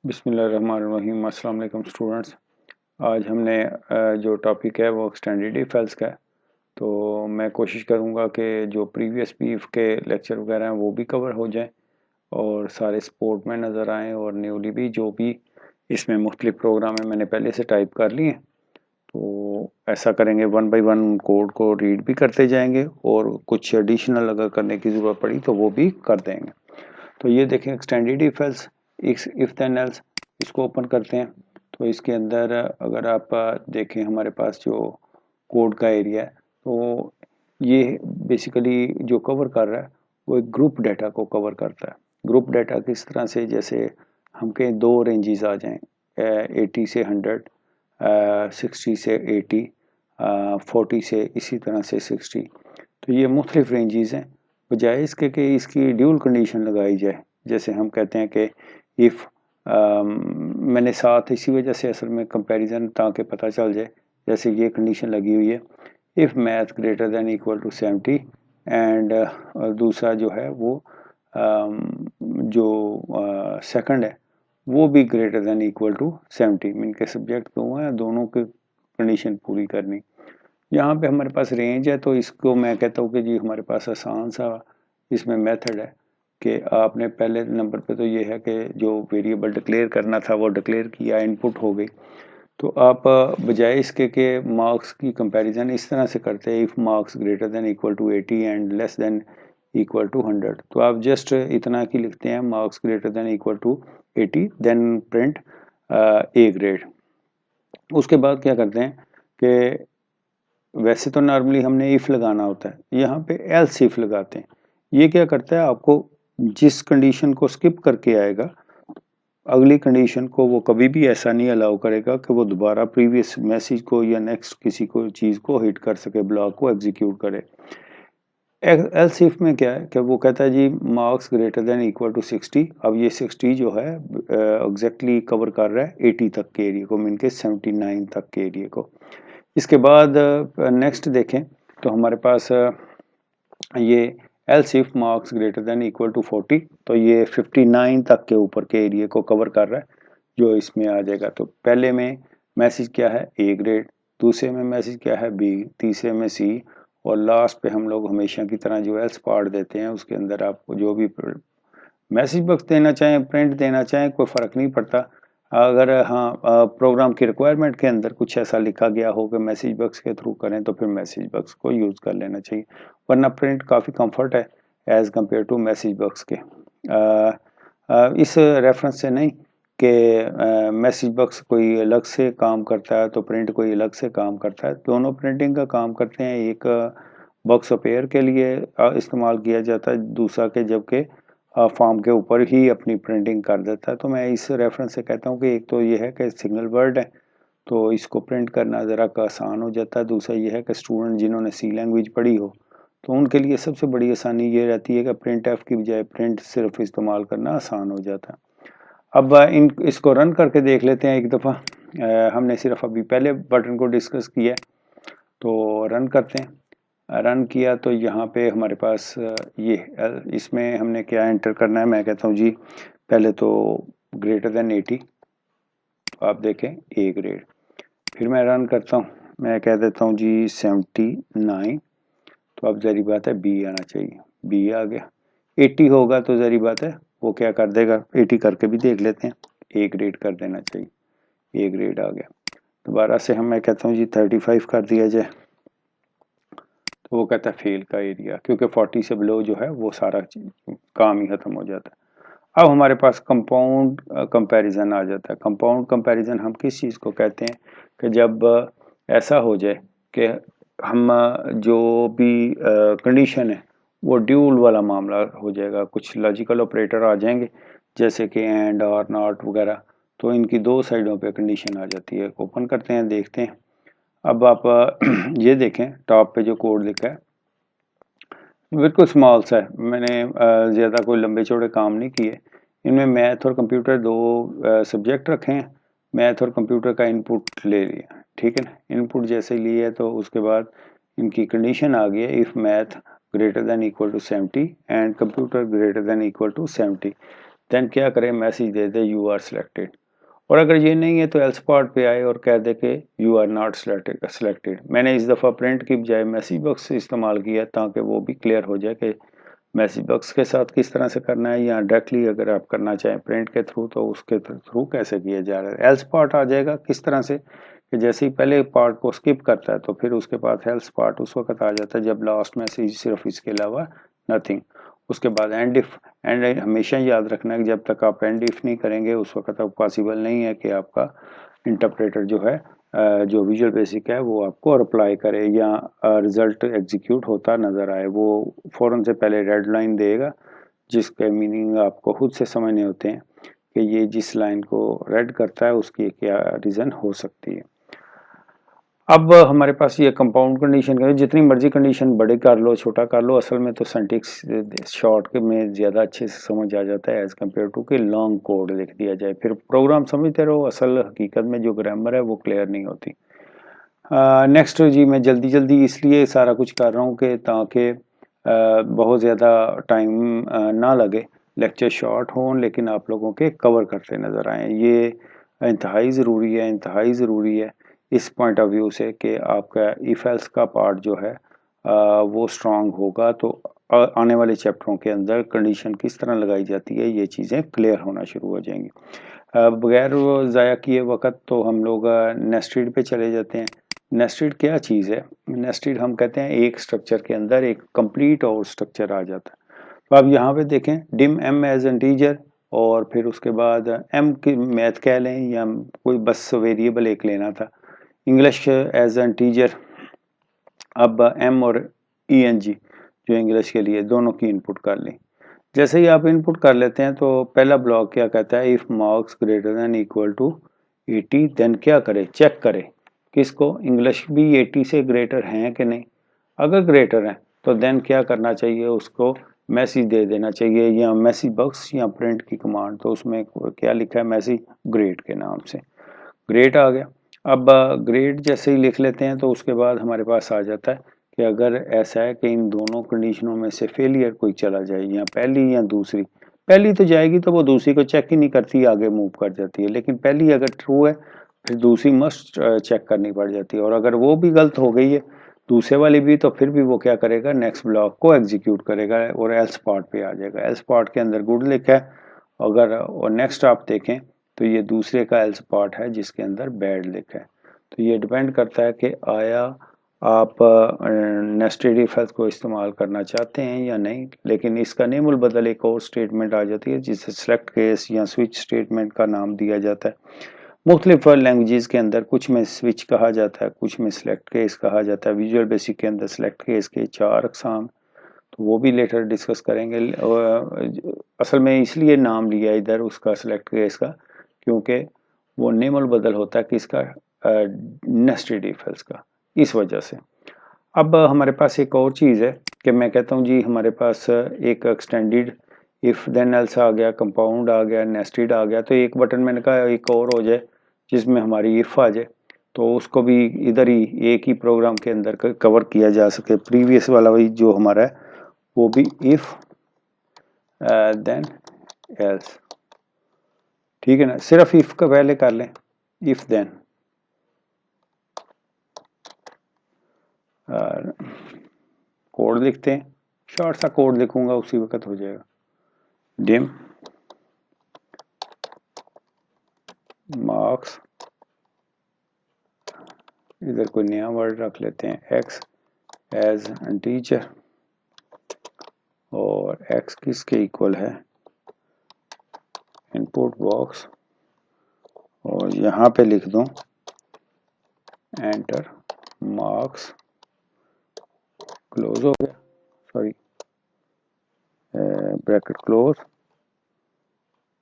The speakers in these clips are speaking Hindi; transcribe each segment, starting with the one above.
बिस्मिल्लाहिर्रहमानिर्रहीम। अस्सलाम वालेकुम स्टूडेंट्स। आज हमने जो टॉपिक है वो एक्सटेंडेड इफ एल्स का है। तो मैं कोशिश करूँगा कि जो प्रीवियस पीफ के लेक्चर वगैरह हैं वो भी कवर हो जाएं और सारे स्पोर्ट में नज़र आएँ और न्यूली भी जो भी इसमें मुख्तलिफ प्रोग्राम है मैंने पहले से टाइप कर लिए। तो ऐसा करेंगे, वन बाई वन कोड को रीड भी करते जाएंगे और कुछ एडिशनल अगर करने की ज़रूरत पड़ी तो वो भी कर देंगे। तो ये देखें extended if else, if then else, इसको ओपन करते हैं। तो इसके अंदर अगर आप देखें हमारे पास जो कोड का एरिया है, तो ये बेसिकली जो कवर कर रहा है वो एक ग्रुप डाटा को कवर करता है। ग्रुप डाटा किस तरह से, जैसे हम कहें दो रेंजेस आ जाएं, 80 से 100, 60 से 80, 40 से इसी तरह से 60। तो ये मुख्तलिफ रेंजेस हैं। बजाय इसके कि इसकी ड्यूल कंडीशन लगाई जाए, जैसे हम कहते हैं कि इफ़, मैंने साथ इसी वजह से असल में कंपैरिजन ताकि पता चल जाए, जैसे ये कंडीशन लगी हुई है if math greater than equal to 70 and दूसरा जो है वो जो सेकंड है वो भी greater than equal to 70। Mean के सब्जेक्ट दो हैं, दोनों की कंडीशन पूरी करनी। यहाँ पे हमारे पास रेंज है, तो इसको मैं कहता हूँ कि जी हमारे पास आसान सा इसमें मेथड है कि आपने पहले नंबर पे तो ये है कि जो वेरिएबल डिक्लेयर करना था वो डिक्लेयर किया, इनपुट हो गई। तो आप बजाय इसके कि मार्क्स की कंपैरिजन इस तरह से करते हैं, if marks greater than equal to 80 and less than equal to 100, तो आप जस्ट इतना की लिखते हैं, marks greater than equal to 80 then print A grade. उसके बाद क्या करते हैं कि वैसे तो नॉर्मली हमने इफ़ लगाना होता है, यहाँ पे एल्स इफ लगाते हैं। ये क्या करता है, आपको जिस कंडीशन को स्किप करके आएगा अगली कंडीशन को वो कभी भी ऐसा नहीं अलाउ करेगा कि वो दोबारा प्रीवियस मैसेज को या नेक्स्ट किसी को चीज़ को हिट कर सके, ब्लॉक को एग्जीक्यूट करे। एल्स इफ में क्या है कि वो कहता है जी marks greater than equal to 60। अब ये 60 जो है एग्जैक्टली कवर कर रहा है 80 तक के एरिया को, मीन के 79 तक के एरिया को। इसके बाद नेक्स्ट देखें तो हमारे पास ये else if marks greater than equal to 40, तो ये 59 तक के ऊपर के एरिया को कवर कर रहा है जो इसमें आ जाएगा। तो पहले में मैसेज क्या है, ए ग्रेड, दूसरे में मैसेज क्या है, बी, तीसरे में सी, और लास्ट पे हम लोग हमेशा की तरह जो एल्स पार्ट देते हैं उसके अंदर आपको जो भी मैसेज बॉक्स देना चाहें, प्रिंट देना चाहें, कोई फ़र्क नहीं पड़ता। अगर हाँ प्रोग्राम की रिक्वायरमेंट के अंदर कुछ ऐसा लिखा गया हो कि मैसेज बॉक्स के थ्रू करें तो फिर मैसेज बॉक्स को यूज़ कर लेना चाहिए, वरना प्रिंट काफ़ी कंफर्ट है as compare to message box के। इस रेफरेंस से नहीं कि मैसेज बॉक्स कोई अलग से काम करता है तो प्रिंट कोई अलग से काम करता है, दोनों प्रिंटिंग का काम करते हैं। एक बॉक्स ऑफ एयर के लिए इस्तेमाल किया जाता है, दूसरा के जबकि फॉर्म के ऊपर ही अपनी प्रिंटिंग कर देता है। तो मैं इस रेफरेंस से कहता हूँ कि एक तो ये है कि सिंगल वर्ड है तो इसको प्रिंट करना ज़रा आसान हो जाता है, दूसरा ये है कि स्टूडेंट जिन्होंने सी लैंग्वेज पढ़ी हो तो उनके लिए सबसे बड़ी आसानी ये रहती है कि प्रिंट एफ की बजाय प्रिंट सिर्फ इस्तेमाल करना आसान हो जाता है। अब इसको रन करके देख लेते हैं एक दफ़ा। हमने सिर्फ अभी पहले बटन को डिस्कस किया, तो रन करते हैं। रन किया तो यहाँ पे हमारे पास ये इसमें हमने क्या एंटर करना है, मैं कहता हूँ जी पहले तो ग्रेटर देन 80, आप देखें ए ग्रेड। फिर मैं रन करता हूँ, मैं कह देता हूँ जी 79, तो अब जरी बात है बी आना चाहिए, बी आ गया। 80 होगा तो जरी बात है वो क्या कर देगा, 80 करके भी देख लेते हैं, ए ग्रेड कर देना चाहिए, ए ग्रेड आ गया। दोबारा से हम मैं कहता हूँ जी 35 कर दिया जाए, तो वो कहता है फेल का एरिया, क्योंकि 40 से बिलो जो है वो सारा काम ही खत्म हो जाता है। अब हमारे पास कंपाउंड कंपैरिजन आ जाता है। कंपाउंड कंपैरिजन हम किस चीज़ को कहते हैं कि जब ऐसा हो जाए कि हम जो भी कंडीशन है वो ड्यूल वाला मामला हो जाएगा, कुछ लॉजिकल ऑपरेटर आ जाएंगे जैसे कि एंड और नॉट वगैरह, तो इनकी दो साइडों पे कंडीशन आ जाती है। ओपन करते हैं, देखते हैं। अब आप ये देखें टॉप पे जो कोड लिखा है बिल्कुल स्मॉल सा है, मैंने ज़्यादा कोई लंबे चौड़े काम नहीं किए। इनमें मैथ और कंप्यूटर दो सब्जेक्ट रखे हैं, मैथ और कंप्यूटर का इनपुट ले लिया, ठीक है ना। इनपुट जैसे लिए तो उसके बाद इनकी कंडीशन आ गई है, if math greater than equal to 70 and computer greater than equal to 70। Then क्या करे, मैसेज दे दे यू आर सिलेक्टेड। और अगर ये नहीं है तो एल्स पार्ट पे आए और कह दे कि यू आर नॉट सिलेक्टेड। मैंने इस दफ़ा प्रिंट की बजाय मैसेज बॉक्स इस्तेमाल किया ताकि वो भी क्लियर हो जाए कि मैसेज बॉक्स के साथ किस तरह से करना है, या डायरेक्टली अगर आप करना चाहें प्रिंट के थ्रू तो उसके थ्रू कैसे किया जा रहा है। एल्स पार्ट आ जाएगा किस तरह से कि जैसे ही पहले पार्ट को स्किप करता है तो फिर उसके बाद एल्स पार्ट उस वक्त आ जाता है जब लास्ट मैसेज सिर्फ इसके अलावा नथिंग। उसके बाद एंड इफ, एंड हमेशा याद रखना है कि जब तक आप एंड इफ नहीं करेंगे उस वक्त तक पॉसिबल नहीं है कि आपका इंटरप्रेटर जो है जो विजुअल बेसिक है वो आपको रिप्लाई करे या रिजल्ट एग्जीक्यूट होता नज़र आए। वो फ़ौरन से पहले रेड लाइन देगा जिसके मीनिंग आपको खुद से समझने होते हैं कि ये जिस लाइन को रेड करता है उसकी क्या रीज़न हो सकती है। अब हमारे पास ये कंपाउंड कंडीशन है, जितनी मर्जी कंडीशन बड़े कर लो छोटा कर लो, असल में तो सिंटेक्स शॉर्ट के में ज़्यादा अच्छे से समझ आ जाता है एज़ कम्पेयर टू कि लॉन्ग कोड लिख दिया जाए, फिर प्रोग्राम समझते रहो, असल हकीकत में जो ग्रामर है वो क्लियर नहीं होती। नेक्स्ट जी, मैं जल्दी जल्दी इसलिए सारा कुछ कर रहा हूँ कि ताकि बहुत ज़्यादा टाइम ना लगे, लेक्चर शॉर्ट हों लेकिन आप लोगों के कवर करते नज़र आएँ। ये इंतहाई ज़रूरी है, इंतहाई ज़रूरी है इस पॉइंट ऑफ व्यू से कि आपका इफ एल्स का पार्ट जो है वो स्ट्रांग होगा तो आने वाले चैप्टरों के अंदर कंडीशन किस तरह लगाई जाती है ये चीज़ें क्लियर होना शुरू हो जाएंगी। बगैर ज़ाया किए वक्त तो हम लोग नेस्टेड पे चले जाते हैं। नेस्टेड क्या चीज़ है? नेस्टेड हम कहते हैं एक स्ट्रक्चर के अंदर एक कंप्लीट और स्ट्रक्चर आ जाता है। तो आप यहाँ पे देखें डिम एम एज इंटीजर और फिर उसके बाद एम की मैथ कह लें या कोई बस वेरिएबल एक लेना था, इंग्लिश एज एन टीचर। अब एम और ई एन जी जो इंग्लिश के लिए दोनों की इनपुट कर लें। जैसे ही आप इनपुट कर लेते हैं तो पहला ब्लॉक क्या कहता है, if marks greater than equal to 80 then क्या करे, चेक करे किसको, इंग्लिश भी 80 से ग्रेटर हैं कि नहीं। अगर ग्रेटर है तो देन क्या करना चाहिए, उसको मैसेज दे देना चाहिए या मैसेज बॉक्स या प्रिंट की कमांड, तो उसमें क्या लिखा है, मैसेज ग्रेड के नाम से ग्रेड आ गया। अब ग्रेड जैसे ही लिख लेते हैं तो उसके बाद हमारे पास आ जाता है कि अगर ऐसा है कि इन दोनों कंडीशनों में से फेलियर कोई चला जाए या पहली या दूसरी, पहली तो जाएगी तो वो दूसरी को चेक ही नहीं करती, आगे मूव कर जाती है, लेकिन पहली अगर ट्रू है फिर दूसरी मस्ट चेक करनी पड़ जाती है। और अगर वो भी गलत हो गई है दूसरे वाली भी, तो फिर भी वो क्या करेगा, नेक्स्ट ब्लॉक को एग्जीक्यूट करेगा और एल्स पार्ट पे आ जाएगा। एल्स पार्ट के अंदर गुड लिखा है, अगर और नेक्स्ट आप देखें तो ये दूसरे का एल्स पार्ट है जिसके अंदर बैड लिखा है। तो ये डिपेंड करता है कि आया आप नेस्टेड इफ एल्स को इस्तेमाल करना चाहते हैं या नहीं। लेकिन इसका नेमुल बदल एक और स्टेटमेंट आ जाती है जिसे सेलेक्ट केस या स्विच स्टेटमेंट का नाम दिया जाता है। मुख्तलिफ लैंग्वेजेस के अंदर कुछ में स्विच कहा जाता है, कुछ में सेलेक्ट केस कहा जाता है। विजुअल बेसिक के अंदर सेलेक्ट केस के 4 अकसाम, तो वो भी लेटर डिस्कस करेंगे। असल में इसलिए नाम लिया इधर उसका सेलेक्ट केस का क्योंकि वो नेमल बदल होता है किसका, नेस्टेड इफ एल्स का, इस वजह से। अब हमारे पास एक और चीज़ है कि मैं कहता हूँ जी हमारे पास एक एक्सटेंडेड इफ देन एल्स आ गया, कंपाउंड आ गया, नेस्टेड आ गया, तो एक बटन मैंने कहा एक और हो जाए जिसमें हमारी इफ आ जाए, तो उसको भी इधर ही एक ही प्रोग्राम के अंदर कवर किया जा सके। प्रीवियस वाला वही जो हमारा है वो भी इफ देन एल्स, ठीक है ना, सिर्फ इफ का पहले कर लें, इफ देन कोड लिखते हैं, शॉर्ट सा कोड लिखूंगा उसी वक्त हो जाएगा। डिम मार्क्स, इधर कोई नया वर्ड रख लेते हैं, एक्स एज एन टीचर, और एक्स किसके इक्वल है, इनपुट बॉक्स, और यहाँ पे लिख दूं एंटर मार्क्स, क्लोज हो गया, सॉरी ब्रैकेट क्लोज,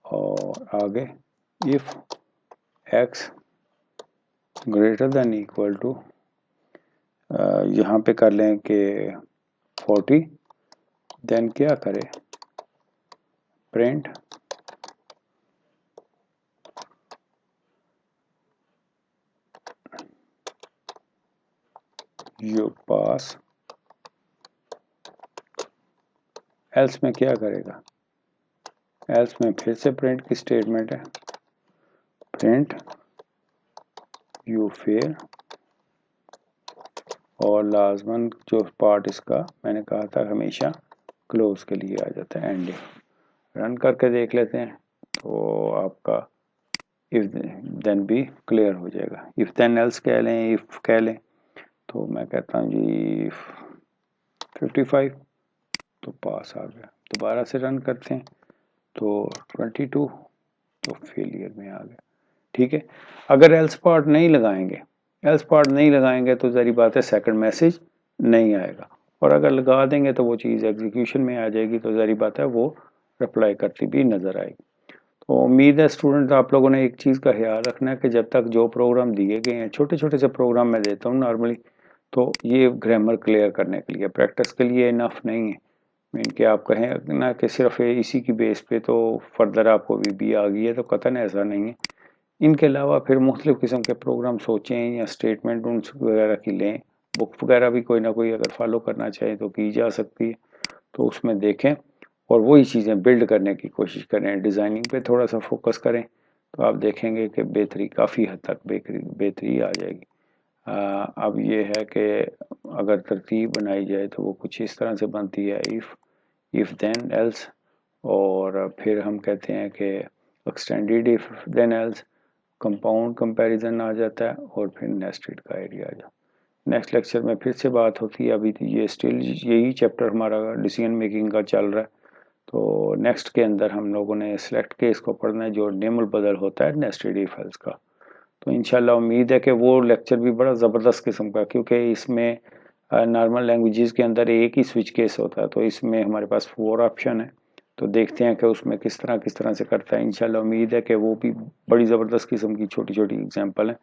और आगे if X greater than equal to, यहाँ पे कर लें कि 40, देन क्या करें, प्रिंट यू पास, एल्स में क्या करेगा, एल्स में फिर से प्रिंट की स्टेटमेंट है, प्रिंट यू फेल, और लाजमन जो पार्ट इसका मैंने कहा था हमेशा क्लोज के लिए आ जाता है, एंडिंग। रन करके देख लेते हैं तो आपका इफ देन भी क्लियर हो जाएगा। इफ देन एल्स कह लें, इफ कह लें, तो मैं कहता हूँ जी 55 तो पास आ गया। दोबारा से रन करते हैं तो 22 तो फेलियर में आ गया। ठीक है, अगर एल्स पार्ट नहीं लगाएंगे, एल्स पार्ट नहीं लगाएंगे तो ज़ाहिर बात है सेकंड मैसेज नहीं आएगा, और अगर लगा देंगे तो वो चीज़ एग्जीक्यूशन में आ जाएगी, तो ज़ाहिर बात है वो रिप्लाई करती भी नज़र आएगी। तो उम्मीद है स्टूडेंट आप लोगों ने एक चीज़ का ख्याल रखना है कि जब तक जो प्रोग्राम दिए गए हैं, छोटे छोटे से प्रोग्राम मैं देता हूँ नॉर्मली, तो ये ग्रामर क्लियर करने के लिए, प्रैक्टिस के लिए इनफ नहीं है। मीन कि आप कहें ना कि सिर्फ इसी की बेस पे तो फर्दर आपको भी आ गई है, तो कतन ऐसा नहीं है। इनके अलावा फिर मुख्तलिफ़ किस्म के प्रोग्राम सोचें या स्टेटमेंट उन वगैरह की लें, बुक वगैरह भी कोई ना कोई अगर फॉलो करना चाहें तो की जा सकती है, तो उसमें देखें और वही चीज़ें बिल्ड करने की कोशिश करें, डिज़ाइनिंग पे थोड़ा सा फोकस करें, तो आप देखेंगे कि बेहतरी काफ़ी हद तक बेहतरी आ जाएगी। अब ये है कि अगर तरतीब बनाई जाए तो वो कुछ इस तरह से बनती है, इफ़ देन एल्स, और फिर हम कहते हैं कि extended if then else, compound comparison आ जाता है, और फिर नेस्टेड का एरिया आ जाता है। नेक्स्ट लेक्चर में फिर से बात होती है, अभी तो ये स्टिल यही चैप्टर हमारा डिसीजन मेकिंग का चल रहा है, तो नेक्स्ट के अंदर हम लोगों ने सिलेक्ट केस को पढ़ना है जो नेमल बदल होता है नेस्टेड इफ एल्स का। तो इंशाल्लाह उम्मीद है कि वो लेक्चर भी बड़ा ज़बरदस्त किस्म का, क्योंकि इसमें नॉर्मल लैंग्वेजेस के अंदर एक ही स्विच केस होता है, तो इसमें हमारे पास 4 ऑप्शन है, तो देखते हैं कि उसमें किस तरह से करता है। इंशाल्लाह उम्मीद है कि वो भी बड़ी ज़बरदस्त किस्म की छोटी छोटी एग्जांपल हैं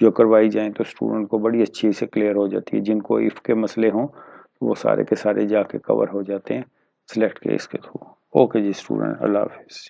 जो करवाई जाएँ तो स्टूडेंट को बड़ी अच्छी से क्लियर हो जाती है। जिनको इफ़ के मसले हों वो सारे के सारे जाके कवर हो जाते हैं सिलेक्ट केस के थ्रू। ओके जी स्टूडेंट, अल्लाह हाफिज़।